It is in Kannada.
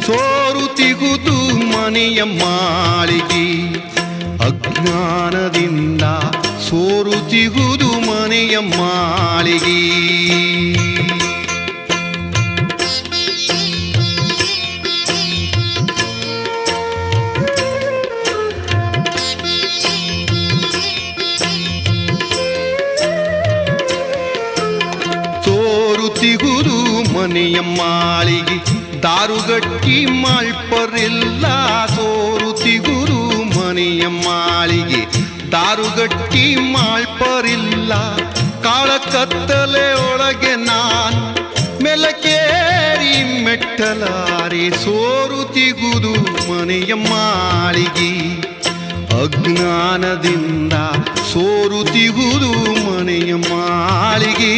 ಸೋರುತಿಗುದು ಮನೆಯ ಮಾಳಿಗೆ, ಅಜ್ಞಾನದಿಂದ ಸೋರುತಿಗುದು ಮನೆಯ ಮಾಳಿಗೆ. ಸೋರುತಿಗುದು ಮನೆಯ ಮಾಳಿಗೆ, ದಾರುಗಟ್ಟಿ ಮಾಳ್ಪರಿಲ್ಲ. ಸೋರುತಿಗುರು ಮನೆಯ ಮಾಳಿಗೆ, ದಾರುಗಟ್ಟಿ ಮಾಳ್ಪರಿಲ್ಲ. ಕಾಳ ಕತ್ತಲೆ ಒಳಗೆ ನಾನು ಮೆಲಕೇರಿ ಮೆಟ್ಟಲಾರೆ. ಸೋರುತಿಗುದು ಮನೆಯ ಮಾಳಿಗೆ, ಅಜ್ಞಾನದಿಂದ ಸೋರುತಿಗುದು ಮನೆಯ ಮಾಳಿಗೆ.